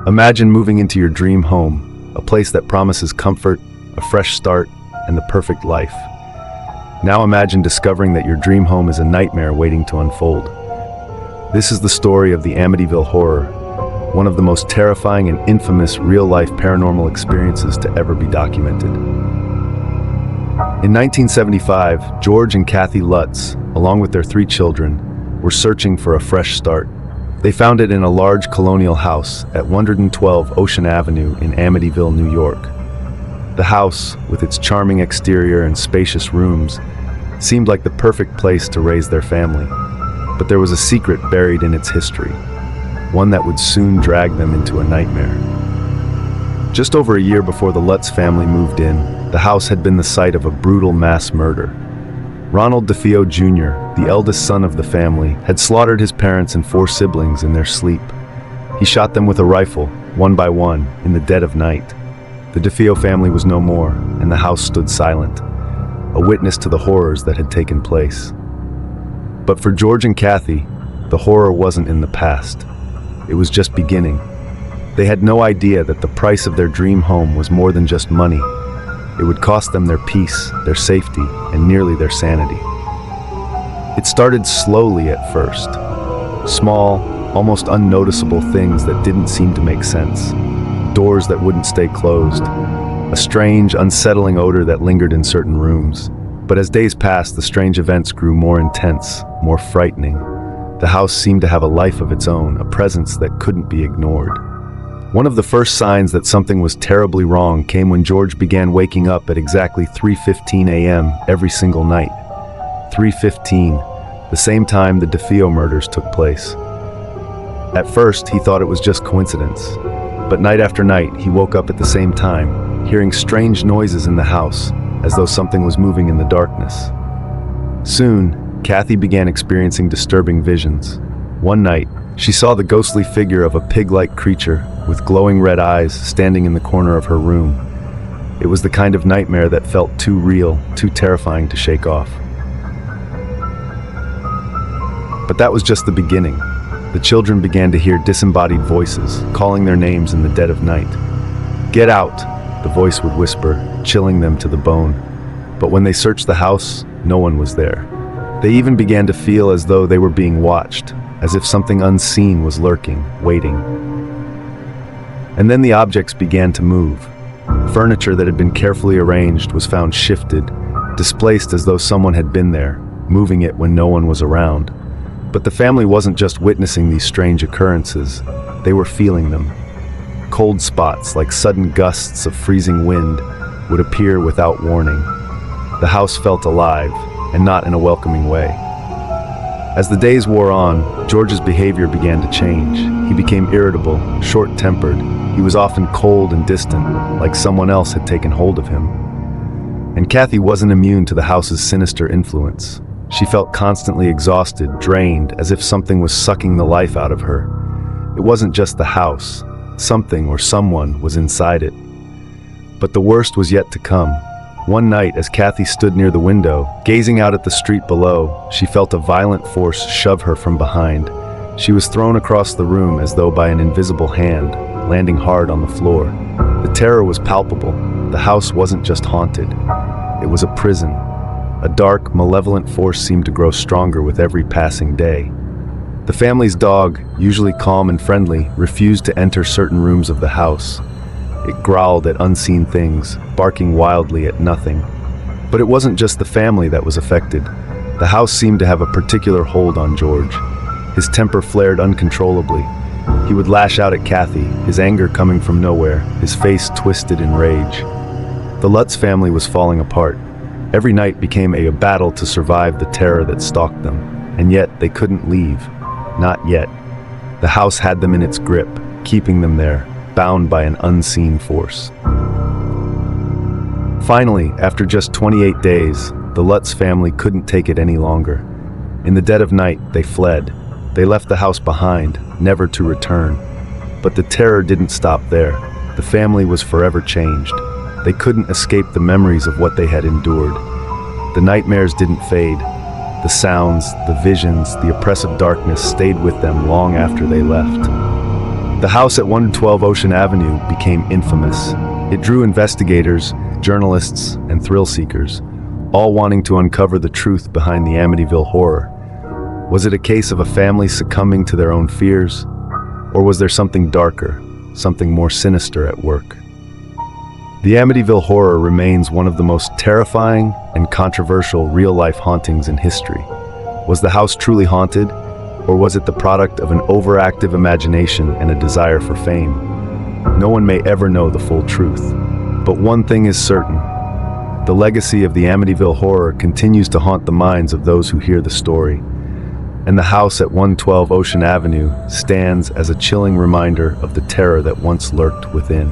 Imagine moving into your dream home, a place that promises comfort, a fresh start, and the perfect life. Now imagine discovering that your dream home is a nightmare waiting to unfold. This is the story of the Amityville Horror, one of the most terrifying and infamous real-life paranormal experiences to ever be documented. In 1975, George and Kathy Lutz, along with their 3 children, were searching for a fresh start. They found it in a large colonial house at 112 Ocean Avenue in Amityville, New York. The house, with its charming exterior and spacious rooms, seemed like the perfect place to raise their family. But there was a secret buried in its history, one that would soon drag them into a nightmare. Just over a year before the Lutz family moved in, the house had been the site of a brutal mass murder. Ronald DeFeo Jr., the eldest son of the family, had slaughtered his parents and 4 siblings in their sleep. He shot them with a rifle, one by one, in the dead of night. The DeFeo family was no more, and the house stood silent, a witness to the horrors that had taken place. But for George and Kathy, the horror wasn't in the past. It was just beginning. They had no idea that the price of their dream home was more than just money. It would cost them their peace, their safety, and nearly their sanity. It started slowly at first. Small, almost unnoticeable things that didn't seem to make sense. Doors that wouldn't stay closed. A strange, unsettling odor that lingered in certain rooms. But as days passed, the strange events grew more intense, more frightening. The house seemed to have a life of its own, a presence that couldn't be ignored. One of the first signs that something was terribly wrong came when George began waking up at exactly 3:15 a.m. every single night. 3:15, the same time the DeFeo murders took place. At first, he thought it was just coincidence, but night after night, he woke up at the same time, hearing strange noises in the house, as though something was moving in the darkness. Soon, Kathy began experiencing disturbing visions. One night, she saw the ghostly figure of a pig-like creature with glowing red eyes standing in the corner of her room. It was the kind of nightmare that felt too real, too terrifying to shake off. But that was just the beginning. The children began to hear disembodied voices, calling their names in the dead of night. "Get out," the voice would whisper, chilling them to the bone. But when they searched the house, no one was there. They even began to feel as though they were being watched, as if something unseen was lurking, waiting. And then the objects began to move. Furniture that had been carefully arranged was found shifted, displaced as though someone had been there, moving it when no one was around. But the family wasn't just witnessing these strange occurrences, they were feeling them. Cold spots, like sudden gusts of freezing wind, would appear without warning. The house felt alive, and not in a welcoming way. As the days wore on, George's behavior began to change. He became irritable, short-tempered. He was often cold and distant, like someone else had taken hold of him. And Kathy wasn't immune to the house's sinister influence. She felt constantly exhausted, drained, as if something was sucking the life out of her. It wasn't just the house. Something or someone was inside it. But the worst was yet to come. One night, as Kathy stood near the window, gazing out at the street below, she felt a violent force shove her from behind. She was thrown across the room as though by an invisible hand, landing hard on the floor. The terror was palpable. The house wasn't just haunted. It was a prison. A dark, malevolent force seemed to grow stronger with every passing day. The family's dog, usually calm and friendly, refused to enter certain rooms of the house. It growled at unseen things, barking wildly at nothing. But it wasn't just the family that was affected. The house seemed to have a particular hold on George. His temper flared uncontrollably. He would lash out at Kathy, his anger coming from nowhere, his face twisted in rage. The Lutz family was falling apart. Every night became a battle to survive the terror that stalked them, and yet they couldn't leave. Not yet. The house had them in its grip, keeping them there, bound by an unseen force. Finally, after just 28 days, the Lutz family couldn't take it any longer. In the dead of night, they fled. They left the house behind, never to return. But the terror didn't stop there. The family was forever changed. They couldn't escape the memories of what they had endured. The nightmares didn't fade. The sounds, the visions, the oppressive darkness stayed with them long after they left. The house at 112 Ocean Avenue became infamous. It drew investigators, journalists, and thrill seekers, all wanting to uncover the truth behind the Amityville Horror. Was it a case of a family succumbing to their own fears? Or was there something darker, something more sinister at work? The Amityville Horror remains one of the most terrifying and controversial real-life hauntings in history. Was the house truly haunted, or was it the product of an overactive imagination and a desire for fame? No one may ever know the full truth. But one thing is certain. The legacy of the Amityville Horror continues to haunt the minds of those who hear the story. And the house at 112 Ocean Avenue stands as a chilling reminder of the terror that once lurked within.